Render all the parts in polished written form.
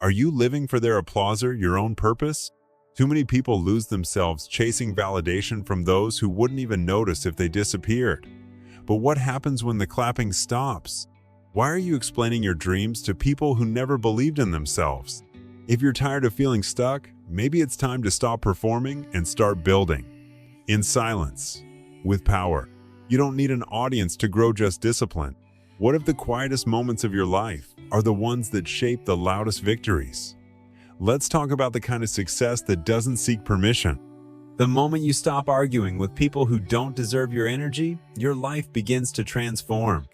Are you living for their applause or your own purpose? Too many people lose themselves chasing validation from those who wouldn't even notice if they disappeared. But what happens when the clapping stops? Why are you explaining your dreams to people who never believed in themselves? If you're tired of feeling stuck, maybe it's time to stop performing and start building. In silence, with power. You don't need an audience to grow, just discipline. What if the quietest moments of your life are the ones that shape the loudest victories? Let's talk about the kind of success that doesn't seek permission. The moment you stop arguing with people who don't deserve your energy, your life begins to transform.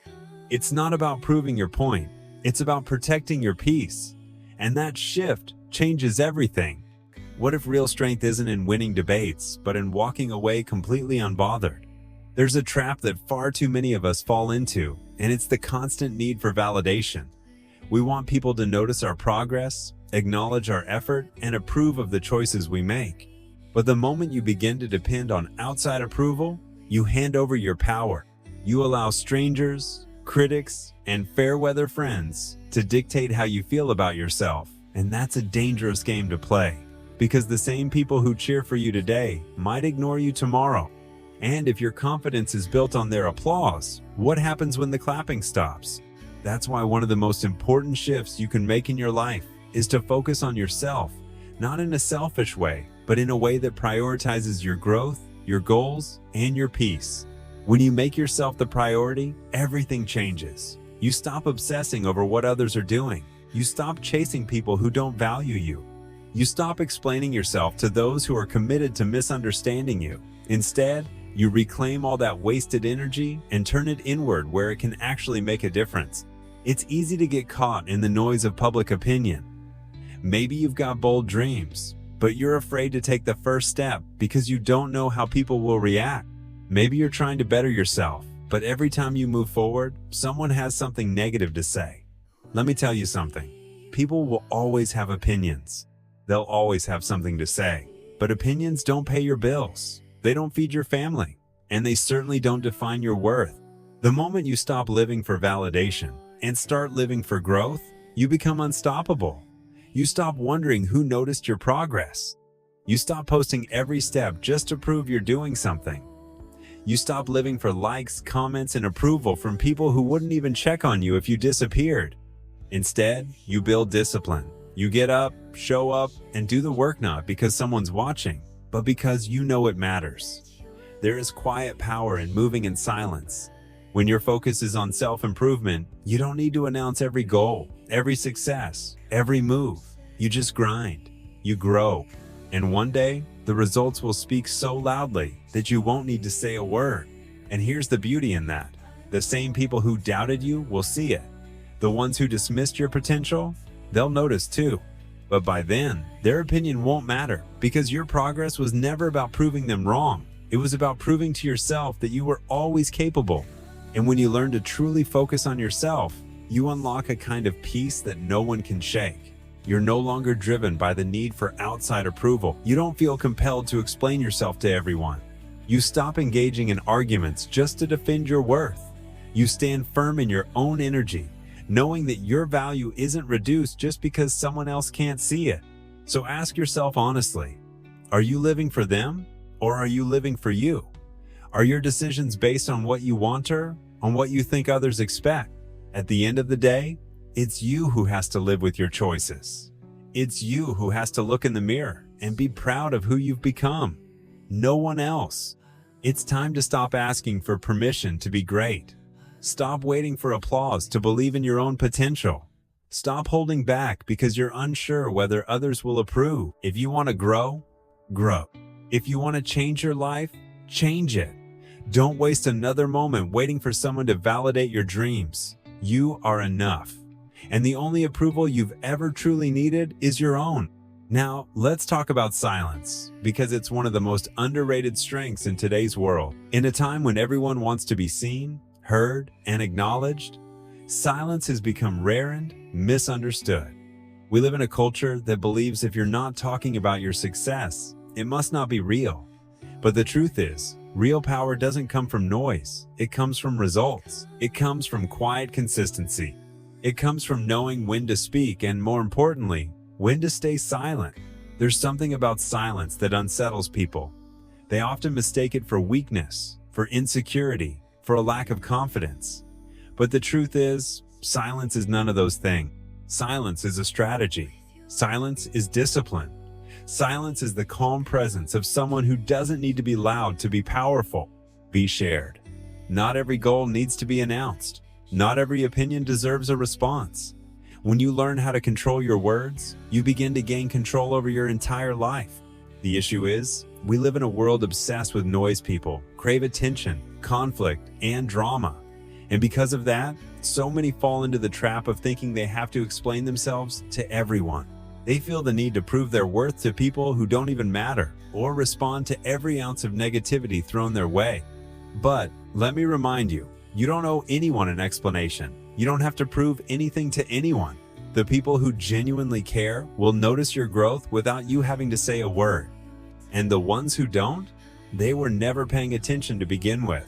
It's not about proving your point, it's about protecting your peace. And that shift changes everything. What if real strength isn't in winning debates, but in walking away completely unbothered? There's a trap that far too many of us fall into, and it's the constant need for validation. We want people to notice our progress, acknowledge our effort, and approve of the choices we make. But the moment you begin to depend on outside approval, you hand over your power. You allow strangers, critics, and fair-weather friends to dictate how you feel about yourself. And that's a dangerous game to play, because the same people who cheer for you today might ignore you tomorrow. And if your confidence is built on their applause, what happens when the clapping stops? That's why one of the most important shifts you can make in your life is to focus on yourself, not in a selfish way, but in a way that prioritizes your growth, your goals, and your peace. When you make yourself the priority, everything changes. You stop obsessing over what others are doing. You stop chasing people who don't value you. You stop explaining yourself to those who are committed to misunderstanding you. Instead, you reclaim all that wasted energy and turn it inward where it can actually make a difference. It's easy to get caught in the noise of public opinion. Maybe you've got bold dreams, but you're afraid to take the first step because you don't know how people will react. Maybe you're trying to better yourself, but every time you move forward, someone has something negative to say. Let me tell you something. People will always have opinions. They'll always have something to say. But opinions don't pay your bills. They don't feed your family. And they certainly don't define your worth. The moment you stop living for validation and start living for growth, you become unstoppable. You stop wondering who noticed your progress. You stop posting every step just to prove you're doing something. You stop living for likes, comments, and approval from people who wouldn't even check on you if you disappeared. Instead, you build discipline. You get up, show up, and do the work not because someone's watching, but because you know it matters. There is quiet power in moving in silence. When your focus is on self-improvement, you don't need to announce every goal, every success, every move. You just grind. You grow. And one day, the results will speak so loudly that you won't need to say a word. And here's the beauty in that. The same people who doubted you will see it. The ones who dismissed your potential, they'll notice too. But by then, their opinion won't matter because your progress was never about proving them wrong. It was about proving to yourself that you were always capable. And when you learn to truly focus on yourself, you unlock a kind of peace that no one can shake. You're no longer driven by the need for outside approval. You don't feel compelled to explain yourself to everyone. You stop engaging in arguments just to defend your worth. You stand firm in your own energy, knowing that your value isn't reduced just because someone else can't see it. So ask yourself honestly, are you living for them or are you living for you? Are your decisions based on what you want or on what you think others expect? At the end of the day, it's you who has to live with your choices. It's you who has to look in the mirror and be proud of who you've become. No one else. It's time to stop asking for permission to be great. Stop waiting for applause to believe in your own potential. Stop holding back because you're unsure whether others will approve. If you want to grow, grow. If you want to change your life, change it. Don't waste another moment waiting for someone to validate your dreams. You are enough. And the only approval you've ever truly needed is your own. Now, let's talk about silence, because it's one of the most underrated strengths in today's world. In a time when everyone wants to be seen, heard, and acknowledged, silence has become rare and misunderstood. We live in a culture that believes if you're not talking about your success, it must not be real. But the truth is, real power doesn't come from noise. It comes from results. It comes from quiet consistency. It comes from knowing when to speak and, more importantly, When to stay silent. There's something about silence that unsettles people. They often mistake it for weakness, for insecurity, for a lack of confidence. But the truth is, silence is none of those things. Silence is a strategy. Silence is discipline. Silence is the calm presence of someone who doesn't need to be loud to be powerful. Be shared. Not every goal needs to be announced. Not every opinion deserves a response. When you learn how to control your words, you begin to gain control over your entire life. The issue is, we live in a world obsessed with noise. People crave attention, conflict, and drama. And because of that, so many fall into the trap of thinking they have to explain themselves to everyone. They feel the need to prove their worth to people who don't even matter, or respond to every ounce of negativity thrown their way. But let me remind you, you don't owe anyone an explanation. You don't have to prove anything to anyone. The people who genuinely care will notice your growth without you having to say a word. And the ones who don't, they were never paying attention to begin with.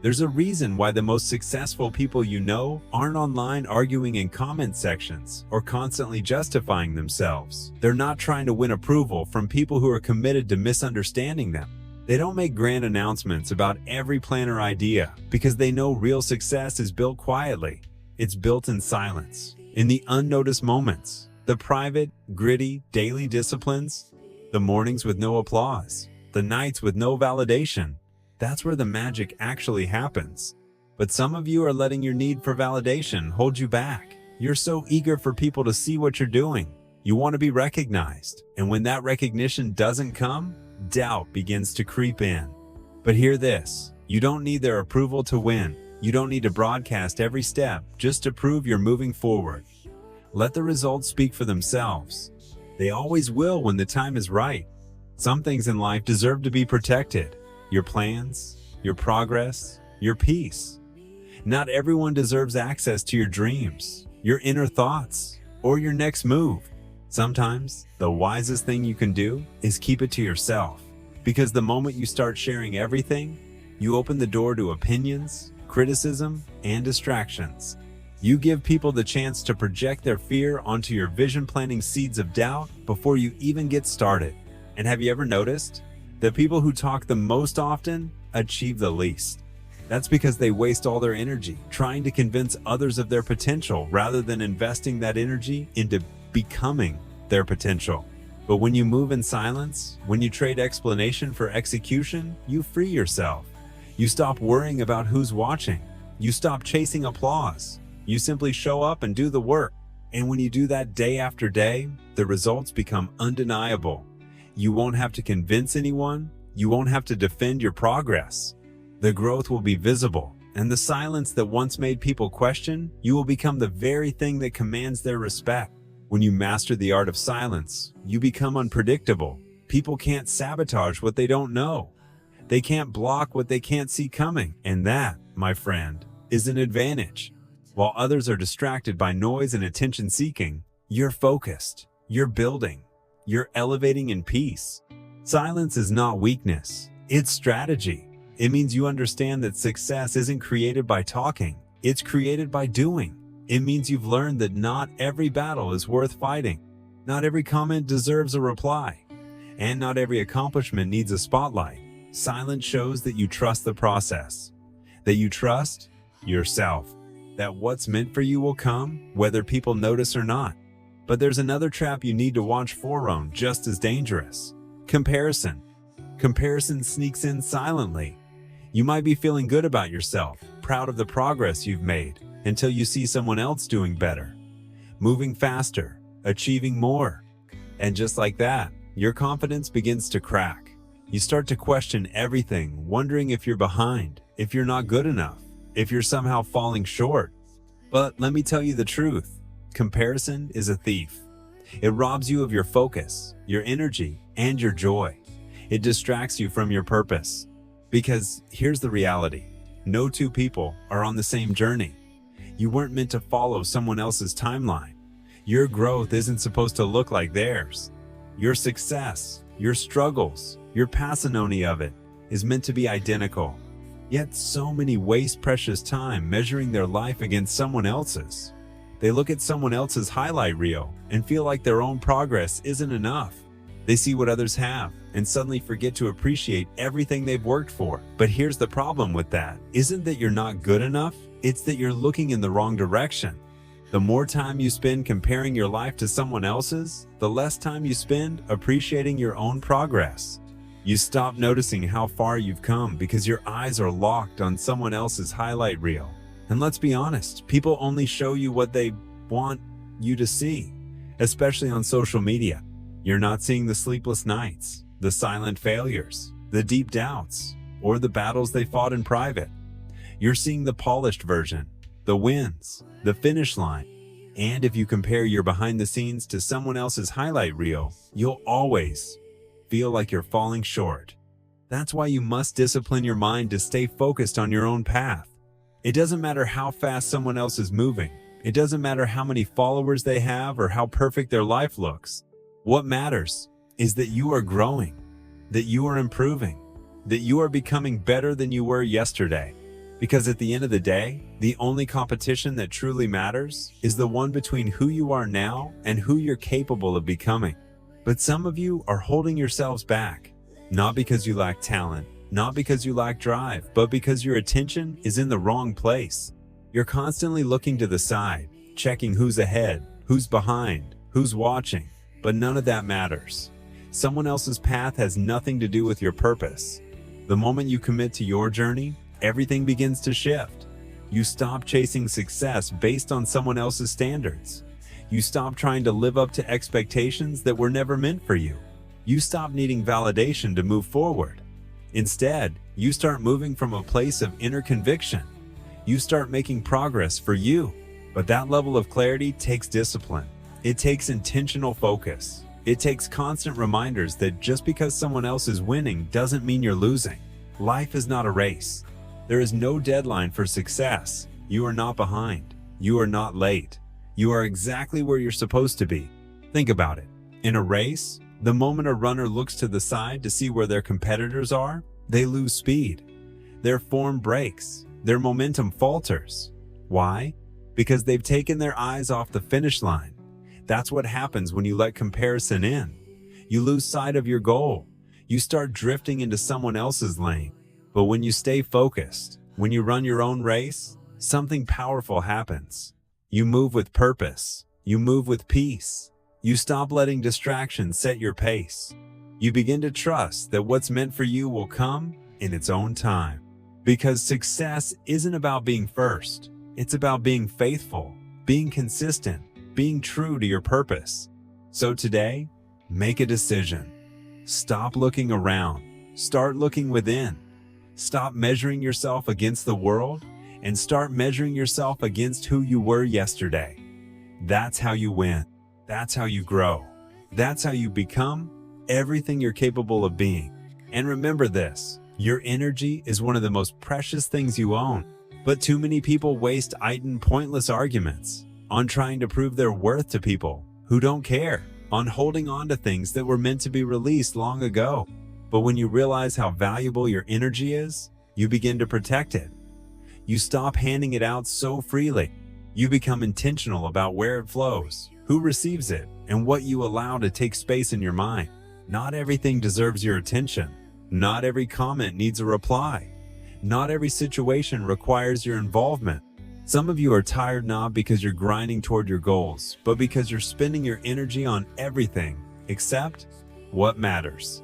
There's a reason why the most successful people you know aren't online arguing in comment sections or constantly justifying themselves. They're not trying to win approval from people who are committed to misunderstanding them. They don't make grand announcements about every plan or idea because they know real success is built quietly. It's built in silence, in the unnoticed moments, the private, gritty, daily disciplines, the mornings with no applause, the nights with no validation. That's where the magic actually happens. But some of you are letting your need for validation hold you back. You're so eager for people to see what you're doing. You want to be recognized. And when that recognition doesn't come, doubt begins to creep in. But hear this, you don't need their approval to win. You don't need to broadcast every step just to prove you're moving forward. Let the results speak for themselves. They always will when the time is right. Some things in life deserve to be protected. Your plans, your progress, your peace. Not everyone deserves access to your dreams, your inner thoughts, or your next move. Sometimes, the wisest thing you can do is keep it to yourself. Because the moment you start sharing everything, you open the door to opinions, criticism, and distractions. You give people the chance to project their fear onto your vision, planting seeds of doubt before you even get started. And have you ever noticed? The people who talk the most often achieve the least. That's because they waste all their energy trying to convince others of their potential rather than investing that energy into becoming their potential. But when you move in silence, when you trade explanation for execution, you free yourself. You stop worrying about who's watching. You stop chasing applause. You simply show up and do the work. And when you do that day after day, the results become undeniable. You won't have to convince anyone. You won't have to defend your progress. The growth will be visible, and the silence that once made people question, you will become the very thing that commands their respect. When you master the art of silence, you become unpredictable. People can't sabotage what they don't know. They can't block what they can't see coming. And that, my friend, is an advantage. While others are distracted by noise and attention seeking, you're focused, you're building, you're elevating in peace. Silence is not weakness, it's strategy. It means you understand that success isn't created by talking, it's created by doing. It means you've learned that not every battle is worth fighting. Not every comment deserves a reply. And not every accomplishment needs a spotlight. Silence shows that you trust the process, that you trust yourself, that what's meant for you will come, whether people notice or not. But there's another trap you need to watch for, just as dangerous. Comparison. Comparison sneaks in silently. You might be feeling good about yourself, proud of the progress you've made, until you see someone else doing better, moving faster, achieving more. And just like that, your confidence begins to crack. You start to question everything, wondering if you're behind, if you're not good enough, if you're somehow falling short. But let me tell you the truth. Comparison is a thief. It robs you of your focus, your energy, and your joy. It distracts you from your purpose. Because here's the reality. No two people are on the same journey. You weren't meant to follow someone else's timeline. Your growth isn't supposed to look like theirs. Your success, your struggles, your parsimony of it is meant to be identical. Yet so many waste precious time measuring their life against someone else's. They look at someone else's highlight reel and feel like their own progress isn't enough. They see what others have and suddenly forget to appreciate everything they've worked for. But here's the problem with that. Isn't that you're not good enough, it's that you're looking in the wrong direction. The more time you spend comparing your life to someone else's, the less time you spend appreciating your own progress. You stop noticing how far you've come because your eyes are locked on someone else's highlight reel. And let's be honest, people only show you what they want you to see, especially on social media. You're not seeing the sleepless nights, the silent failures, the deep doubts, or the battles they fought in private. You're seeing the polished version, the wins, the finish line. And if you compare your behind the scenes to someone else's highlight reel, you'll always feel like you're falling short. That's why you must discipline your mind to stay focused on your own path. It doesn't matter how fast someone else is moving. It doesn't matter how many followers they have or how perfect their life looks. What matters is that you are growing, that you are improving, that you are becoming better than you were yesterday. Because at the end of the day, the only competition that truly matters is the one between who you are now and who you're capable of becoming. But some of you are holding yourselves back, not because you lack talent, not because you lack drive, but because your attention is in the wrong place. You're constantly looking to the side, checking who's ahead, who's behind, who's watching, but none of that matters. Someone else's path has nothing to do with your purpose. The moment you commit to your journey, everything begins to shift. You stop chasing success based on someone else's standards. You stop trying to live up to expectations that were never meant for you. You stop needing validation to move forward. Instead, you start moving from a place of inner conviction. You start making progress for you. But that level of clarity takes discipline. It takes intentional focus. It takes constant reminders that just because someone else is winning doesn't mean you're losing. Life is not a race. There is no deadline for success. You are not behind. You are not late. You are exactly where you're supposed to be. Think about it. In a race, the moment a runner looks to the side to see where their competitors are, they lose speed. Their form breaks. Their momentum falters. Why? Because they've taken their eyes off the finish line. That's what happens when you let comparison in. You lose sight of your goal. You start drifting into someone else's lane. But when you stay focused, when you run your own race, something powerful happens. You move with purpose. You move with peace. You stop letting distractions set your pace. You begin to trust that what's meant for you will come in its own time. Because success isn't about being first. It's about being faithful, being consistent, being true to your purpose. So today, make a decision. Stop looking around. Start looking within. Stop measuring yourself against the world and start measuring yourself against who you were yesterday. That's how you win. That's how you grow. That's how you become everything you're capable of being. And remember this, your energy is one of the most precious things you own. But too many people waste idle, pointless arguments on trying to prove their worth to people who don't care, on holding on to things that were meant to be released long ago. But when you realize how valuable your energy is, you begin to protect it. You stop handing it out so freely. You become intentional about where it flows, who receives it, and what you allow to take space in your mind. Not everything deserves your attention. Not every comment needs a reply. Not every situation requires your involvement. Some of you are tired not because you're grinding toward your goals, but because you're spending your energy on everything except what matters.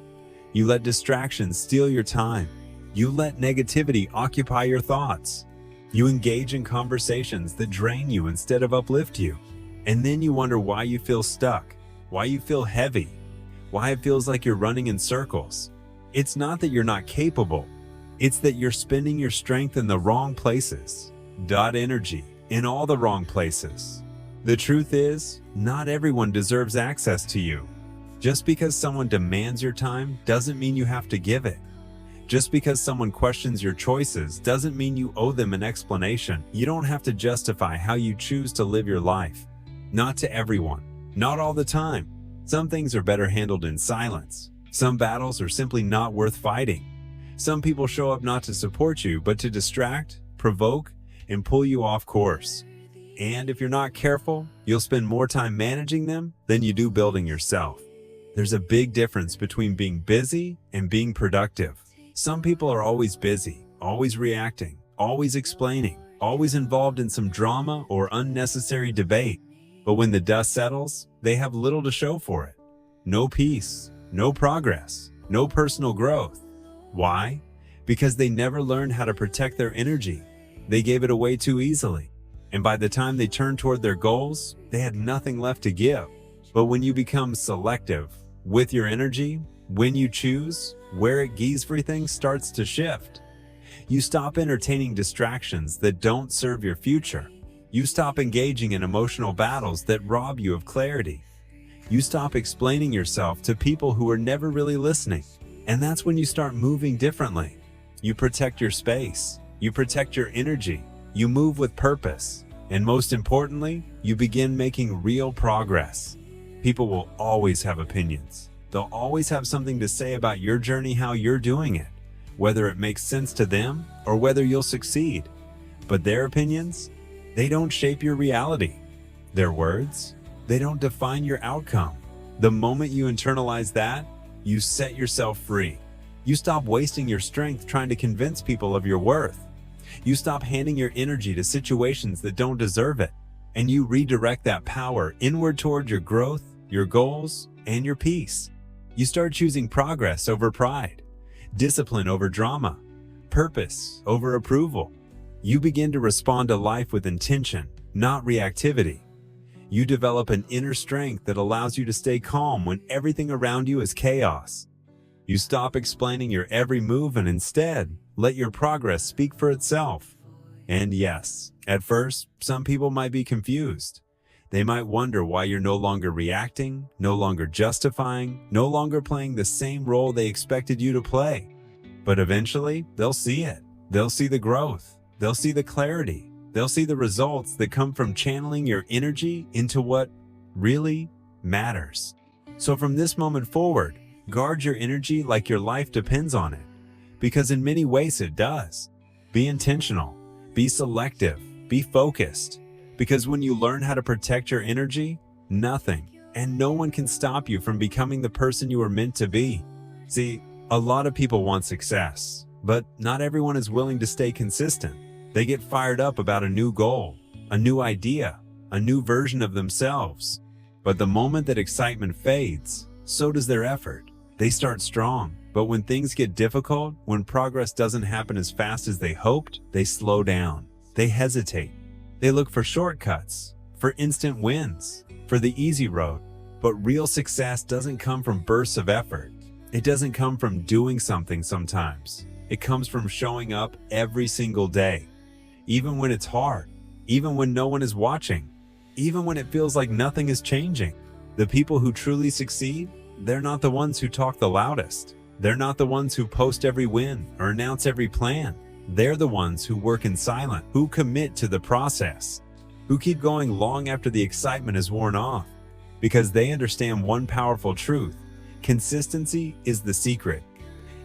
You let distractions steal your time. You let negativity occupy your thoughts. You engage in conversations that drain you instead of uplift you. And then you wonder why you feel stuck, why you feel heavy, why it feels like you're running in circles. It's not that you're not capable. It's that you're spending your strength in the wrong places. Energy in all the wrong places. The truth is, not everyone deserves access to you. Just because someone demands your time doesn't mean you have to give it. Just because someone questions your choices doesn't mean you owe them an explanation. You don't have to justify how you choose to live your life. Not to everyone. Not all the time. Some things are better handled in silence. Some battles are simply not worth fighting. Some people show up not to support you, but to distract, provoke, and pull you off course. And if you're not careful, you'll spend more time managing them than you do building yourself. There's a big difference between being busy and being productive. Some people are always busy, always reacting, always explaining, always involved in some drama or unnecessary debate. But when the dust settles, they have little to show for it. No peace, no progress, no personal growth. Why? Because they never learned how to protect their energy. They gave it away too easily. And by the time they turned toward their goals, they had nothing left to give. But when you become selective with your energy, when you choose where it goes, everything starts to shift. You stop entertaining distractions that don't serve your future. You stop engaging in emotional battles that rob you of clarity. You stop explaining yourself to people who are never really listening. And that's when you start moving differently. You protect your space. You protect your energy. You move with purpose. And most importantly, you begin making real progress. People will always have opinions. They'll always have something to say about your journey, how you're doing it, whether it makes sense to them or whether you'll succeed. But their opinions, they don't shape your reality. Their words, they don't define your outcome. The moment you internalize that, you set yourself free. You stop wasting your strength trying to convince people of your worth. You stop handing your energy to situations that don't deserve it, and you redirect that power inward toward your growth, your goals, and your peace. You start choosing progress over pride, discipline over drama, purpose over approval. You begin to respond to life with intention, not reactivity. You develop an inner strength that allows you to stay calm when everything around you is chaos. You stop explaining your every move and instead let your progress speak for itself. And yes, at first, some people might be confused. They might wonder why you're no longer reacting, no longer justifying, no longer playing the same role they expected you to play. But eventually, they'll see it. They'll see the growth. They'll see the clarity. They'll see the results that come from channeling your energy into what really matters. So from this moment forward, guard your energy like your life depends on it. Because in many ways it does. Be intentional. Be selective. Be focused. Because when you learn how to protect your energy, nothing and no one can stop you from becoming the person you were meant to be. See, a lot of people want success, but not everyone is willing to stay consistent. They get fired up about a new goal, a new idea, a new version of themselves. But the moment that excitement fades, so does their effort. They start strong, but when things get difficult, when progress doesn't happen as fast as they hoped, they slow down. They hesitate. They look for shortcuts, for instant wins, for the easy road. But real success doesn't come from bursts of effort. It doesn't come from doing something sometimes. It comes from showing up every single day. Even when it's hard, even when no one is watching, even when it feels like nothing is changing. The people who truly succeed, they're not the ones who talk the loudest. They're not the ones who post every win or announce every plan. They're the ones who work in silence, who commit to the process, who keep going long after the excitement is worn off, because they understand one powerful truth. Consistency is the secret.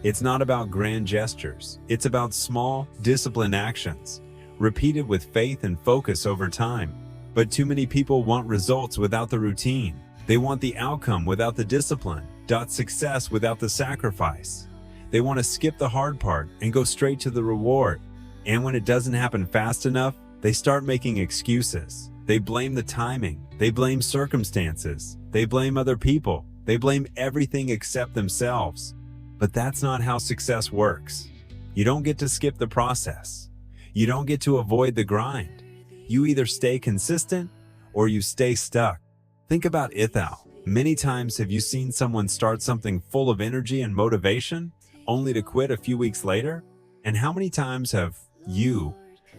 It's not about grand gestures. It's about small, disciplined actions, repeated with faith and focus over time. But too many people want results without the routine. They want the outcome without the discipline, success without the sacrifice. They want to skip the hard part and go straight to the reward. And when it doesn't happen fast enough, they start making excuses. They blame the timing. They blame circumstances. They blame other people. They blame everything except themselves. But that's not how success works. You don't get to skip the process. You don't get to avoid the grind. You either stay consistent or you stay stuck. Think about Ithal. Many times have you seen someone start something full of energy and motivation, only to quit a few weeks later? And how many times have you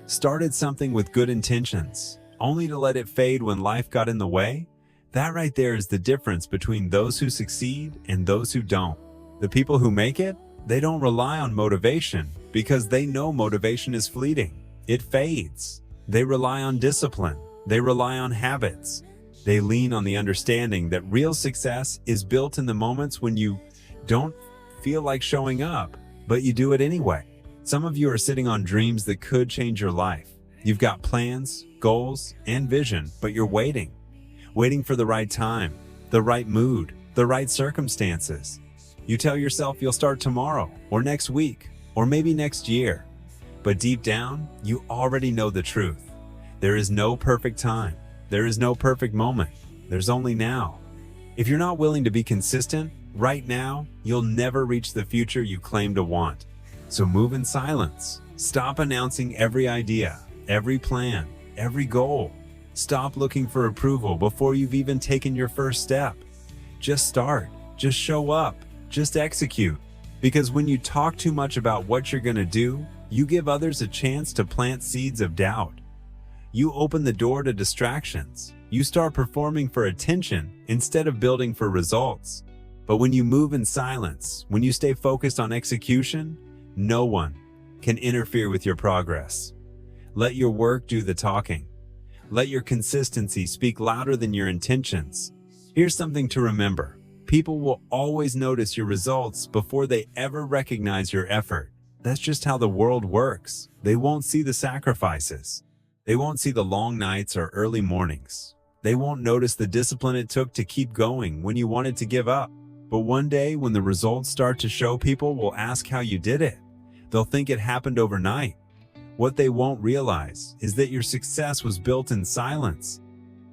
started something with good intentions, only to let it fade when life got in the way? That right there is the difference between those who succeed and those who don't. The people who make it, they don't rely on motivation because they know motivation is fleeting. It fades. They rely on discipline. They rely on habits. They lean on the understanding that real success is built in the moments when you don't feel like showing up, but you do it anyway. Some of you are sitting on dreams that could change your life. You've got plans, goals, and vision, but you're waiting for the right time, the right mood, the right circumstances. You tell yourself you'll start tomorrow, or next week, or maybe next year. But deep down, you already know the truth. There is no perfect time. There is no perfect moment. There's only now. If you're not willing to be consistent right now, you'll never reach the future you claim to want. So move in silence. Stop announcing every idea, every plan, every goal. Stop looking for approval before you've even taken your first step. Just start. Just show up. Just execute. Because when you talk too much about what you're going to do, you give others a chance to plant seeds of doubt. You open the door to distractions. You start performing for attention instead of building for results. But when you move in silence, when you stay focused on execution, no one can interfere with your progress. Let your work do the talking. Let your consistency speak louder than your intentions. Here's something to remember. People will always notice your results before they ever recognize your effort. That's just how the world works. They won't see the sacrifices. They won't see the long nights or early mornings. They won't notice the discipline it took to keep going when you wanted to give up. But one day, when the results start to show, people will ask how you did it. They'll think it happened overnight. What they won't realize is that your success was built in silence,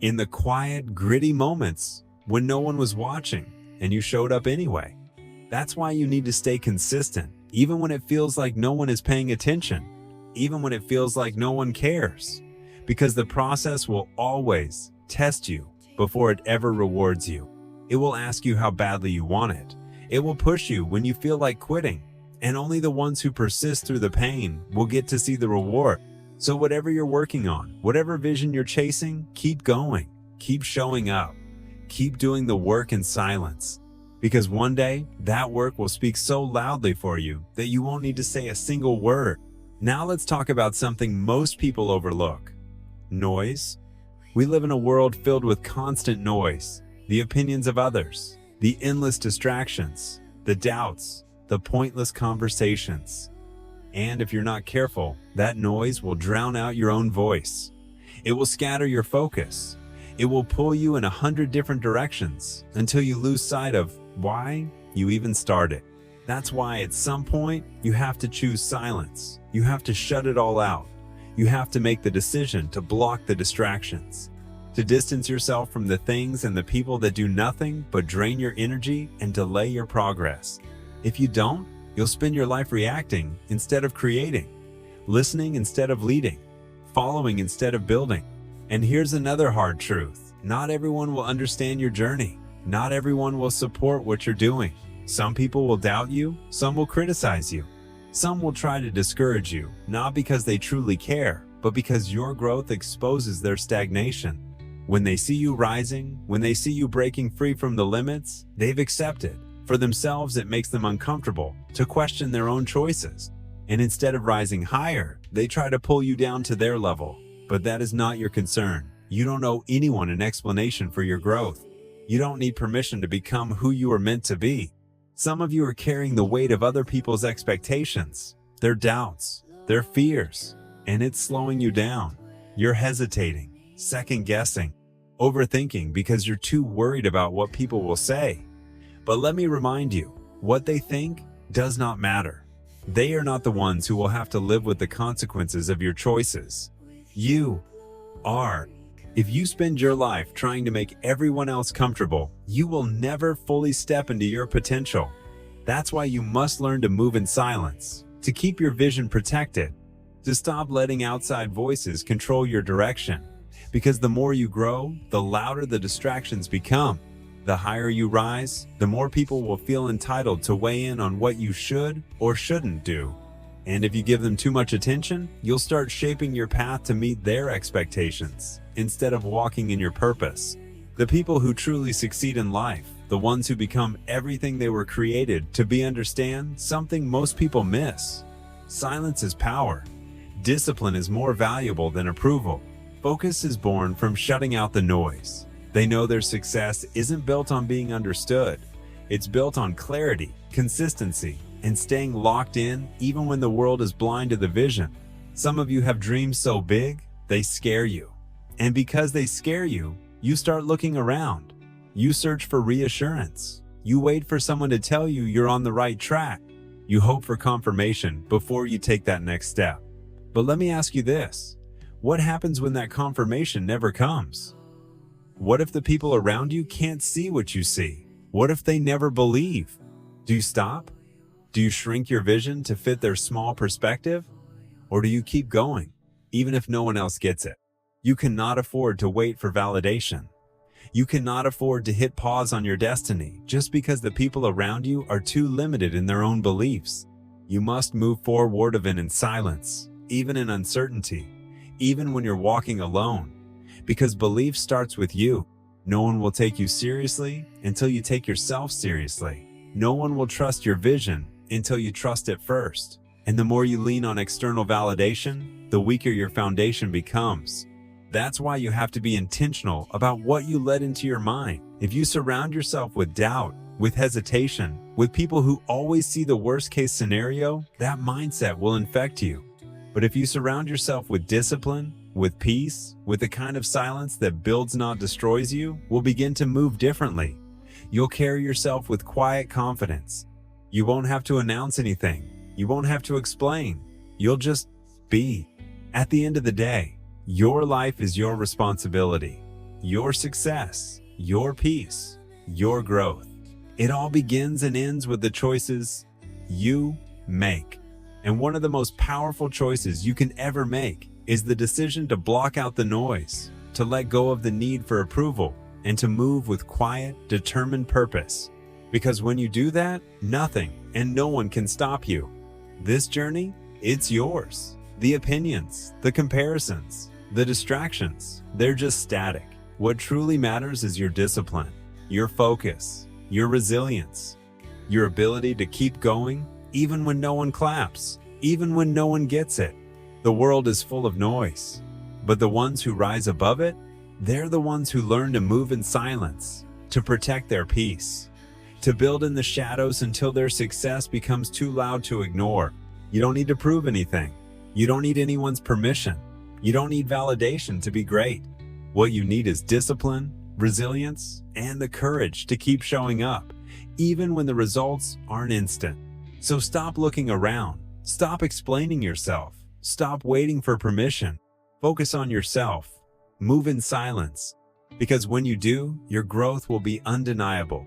in the quiet, gritty moments when no one was watching and you showed up anyway. That's why you need to stay consistent, even when it feels like no one is paying attention, even when it feels like no one cares, because the process will always test you before it ever rewards you. It will ask you how badly you want it. It will push you when you feel like quitting, and only the ones who persist through the pain will get to see the reward. So whatever you're working on, whatever vision you're chasing, keep going, keep showing up, keep doing the work in silence. Because one day, that work will speak so loudly for you that you won't need to say a single word. Now let's talk about something most people overlook: noise. We live in a world filled with constant noise, the opinions of others, the endless distractions, the doubts, the pointless conversations. And if you're not careful, that noise will drown out your own voice. It will scatter your focus. It will pull you in 100 different directions until you lose sight of why you even started. That's why at some point you have to choose silence. You have to shut it all out. You have to make the decision to block the distractions, to distance yourself from the things and the people that do nothing but drain your energy and delay your progress. If you don't, you'll spend your life reacting instead of creating, listening instead of leading, following instead of building. And here's another hard truth: not everyone will understand your journey. Not everyone will support what you're doing. Some people will doubt you, some will criticize you. Some will try to discourage you, not because they truly care, but because your growth exposes their stagnation. When they see you rising, when they see you breaking free from the limits they've accepted for themselves, it makes them uncomfortable to question their own choices. And instead of rising higher, they try to pull you down to their level. But that is not your concern. You don't owe anyone an explanation for your growth. You don't need permission to become who you are meant to be. Some of you are carrying the weight of other people's expectations, their doubts, their fears, and it's slowing you down. You're hesitating, second-guessing, overthinking because you're too worried about what people will say. But let me remind you, what they think does not matter. They are not the ones who will have to live with the consequences of your choices. You are. If you spend your life trying to make everyone else comfortable, you will never fully step into your potential. That's why you must learn to move in silence, to keep your vision protected, to stop letting outside voices control your direction. Because the more you grow, the louder the distractions become. The higher you rise, the more people will feel entitled to weigh in on what you should or shouldn't do. And if you give them too much attention, you'll start shaping your path to meet their expectations instead of walking in your purpose. The people who truly succeed in life, the ones who become everything they were created to be, understand something most people miss. Silence is power. Discipline is more valuable than approval. Focus is born from shutting out the noise. They know their success isn't built on being understood. It's built on clarity, consistency, and staying locked in even when the world is blind to the vision. Some of you have dreams so big, they scare you. And because they scare you, you start looking around. You search for reassurance. You wait for someone to tell you you're on the right track. You hope for confirmation before you take that next step. But let me ask you this. What happens when that confirmation never comes? What if the people around you can't see what you see? What if they never believe? Do you stop? Do you shrink your vision to fit their small perspective? Or do you keep going, even if no one else gets it? You cannot afford to wait for validation. You cannot afford to hit pause on your destiny just because the people around you are too limited in their own beliefs. You must move forward in silence, even in uncertainty, even when you're walking alone, because belief starts with you. No one will take you seriously until you take yourself seriously. No one will trust your vision until you trust it first. And the more you lean on external validation, the weaker your foundation becomes. That's why you have to be intentional about what you let into your mind. If you surround yourself with doubt, with hesitation, with people who always see the worst case scenario, that mindset will infect you. But if you surround yourself with discipline, with peace, with the kind of silence that builds not destroys you, will begin to move differently. You'll carry yourself with quiet confidence. You won't have to announce anything. You won't have to explain. You'll just be. At the end of the day, your life is your responsibility. Your success, your peace, your growth. It all begins and ends with the choices you make. And one of the most powerful choices you can ever make is the decision to block out the noise, to let go of the need for approval, and to move with quiet, determined purpose. Because when you do that, nothing and no one can stop you. This journey, it's yours. The opinions, the comparisons, the distractions, they're just static. What truly matters is your discipline, your focus, your resilience, your ability to keep going even when no one claps, even when no one gets it. The world is full of noise, but the ones who rise above it, they're the ones who learn to move in silence, to protect their peace, to build in the shadows until their success becomes too loud to ignore. You don't need to prove anything. You don't need anyone's permission. You don't need validation to be great. What you need is discipline, resilience, and the courage to keep showing up, even when the results aren't instant. So stop looking around. Stop explaining yourself. Stop waiting for permission. Focus on yourself. Move in silence. Because when you do, your growth will be undeniable.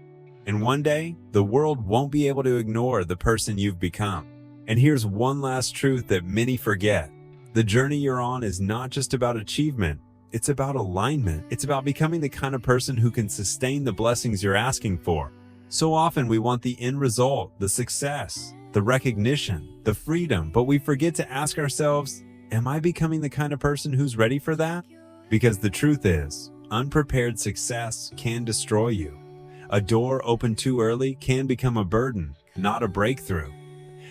And one day, the world won't be able to ignore the person you've become. And here's one last truth that many forget. The journey you're on is not just about achievement. It's about alignment. It's about becoming the kind of person who can sustain the blessings you're asking for. So often we want the end result, the success, the recognition, the freedom, but we forget to ask ourselves, am I becoming the kind of person who's ready for that? Because the truth is, unprepared success can destroy you. A door opened too early can become a burden, not a breakthrough.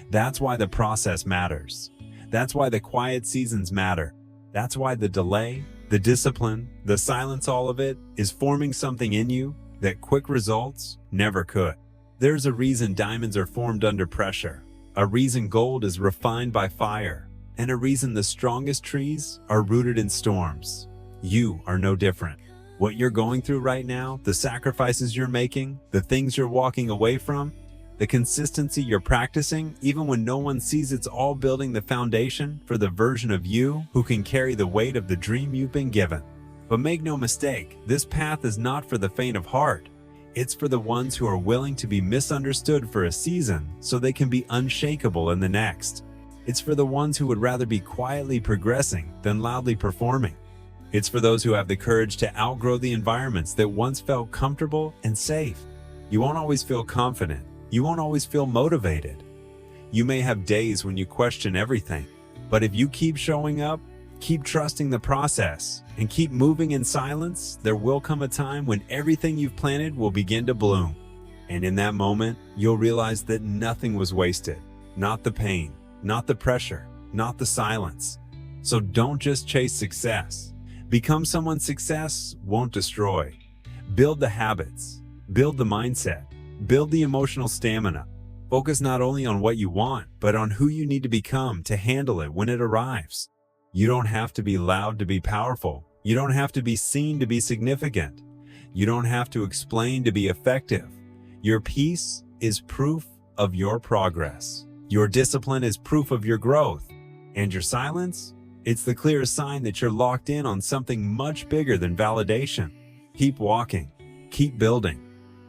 That's why the process matters. That's why the quiet seasons matter. That's why the delay, the discipline, the silence, all of it is forming something in you that quick results never could. There's a reason diamonds are formed under pressure, a reason gold is refined by fire, and a reason the strongest trees are rooted in storms. You are no different. What you're going through right now, the sacrifices you're making, the things you're walking away from, the consistency you're practicing, even when no one sees, it's all building the foundation for the version of you who can carry the weight of the dream you've been given. But make no mistake, this path is not for the faint of heart. It's for the ones who are willing to be misunderstood for a season so they can be unshakable in the next. It's for the ones who would rather be quietly progressing than loudly performing. It's for those who have the courage to outgrow the environments that once felt comfortable and safe. You won't always feel confident. You won't always feel motivated. You may have days when you question everything, but if you keep showing up, keep trusting the process, and keep moving in silence, there will come a time when everything you've planted will begin to bloom. And in that moment, you'll realize that nothing was wasted. Not the pain, not the pressure, not the silence. So don't just chase success. Become someone success won't destroy. Build the habits, build the mindset, build the emotional stamina, Focus not only on what you want, but on who you need to become to handle it when it arrives. You don't have to be loud to be powerful. You don't have to be seen to be significant. You don't have to explain to be effective. Your peace is proof of your progress. Your discipline is proof of your growth. And your silence? It's the clearest sign that you're locked in on something much bigger than validation. Keep walking, keep building,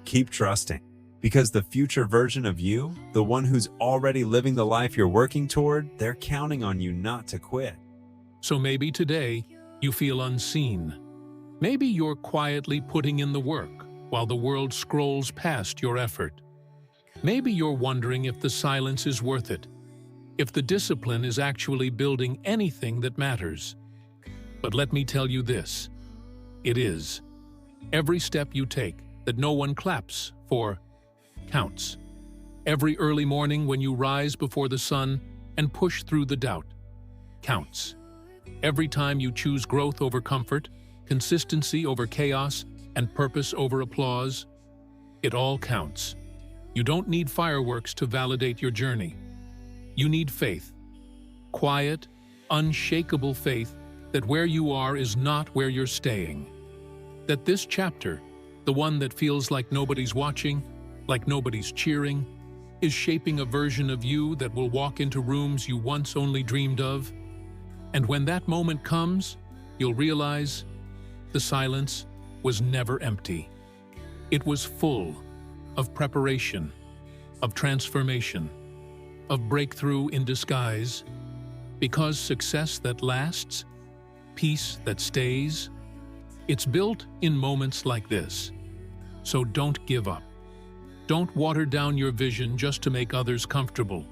keep trusting. Because the future version of you, the one who's already living the life you're working toward, they're counting on you not to quit. So maybe today you feel unseen. Maybe you're quietly putting in the work while the world scrolls past your effort. Maybe you're wondering if the silence is worth it, if the discipline is actually building anything that matters. But let me tell you this, it is. Every step you take that no one claps for counts. Every early morning when you rise before the sun and push through the doubt counts. Every time you choose growth over comfort, consistency over chaos, and purpose over applause, it all counts. You don't need fireworks to validate your journey. You need faith. Quiet, unshakable faith that where you are is not where you're staying. That this chapter, the one that feels like nobody's watching, like nobody's cheering, is shaping a version of you that will walk into rooms you once only dreamed of. And when that moment comes, you'll realize the silence was never empty. It was full of preparation, of transformation, of breakthrough in disguise, because success that lasts, peace that stays, it's built in moments like this. So don't give up. Don't water down your vision just to make others comfortable.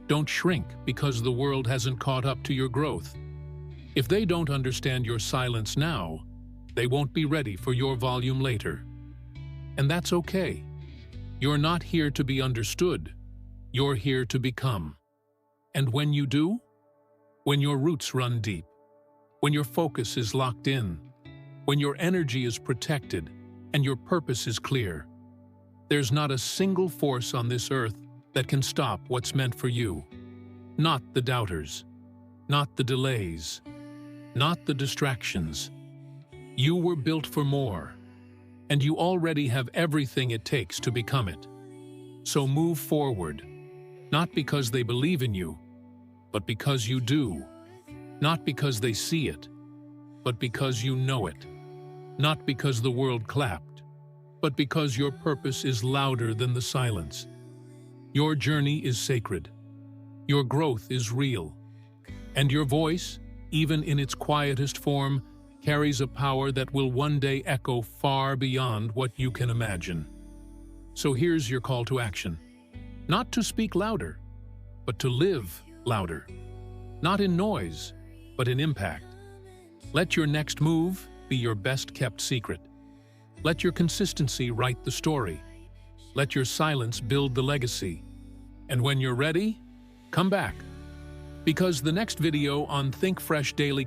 Don't shrink because the world hasn't caught up to your growth. If they don't understand your silence now, they won't be ready for your volume later. And that's okay. You're not here to be understood. You're here to become. And when you do, when your roots run deep, when your focus is locked in, when your energy is protected and your purpose is clear, there's not a single force on this earth that can stop what's meant for you. Not the doubters, not the delays, not the distractions. You were built for more, and you already have everything it takes to become it. So move forward, not because they believe in you, but because you do. Not because they see it, but because you know it. Not because the world clapped, but because your purpose is louder than the silence. Your journey is sacred. Your growth is real. And your voice, even in its quietest form, carries a power that will one day echo far beyond what you can imagine. So here's your call to action. Not to speak louder, but to live louder. Not in noise, but in impact. Let your next move be your best-kept secret. Let your consistency write the story. Let your silence build the legacy. And when you're ready, come back. Because the next video on Think Fresh Daily ?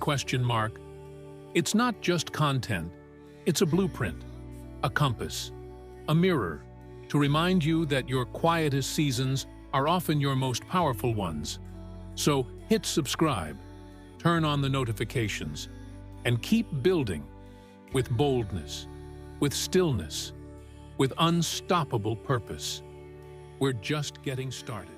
It's not just content, it's a blueprint, a compass, a mirror to remind you that your quietest seasons are often your most powerful ones. So hit subscribe, turn on the notifications, and keep building with boldness, with stillness, with unstoppable purpose. We're just getting started.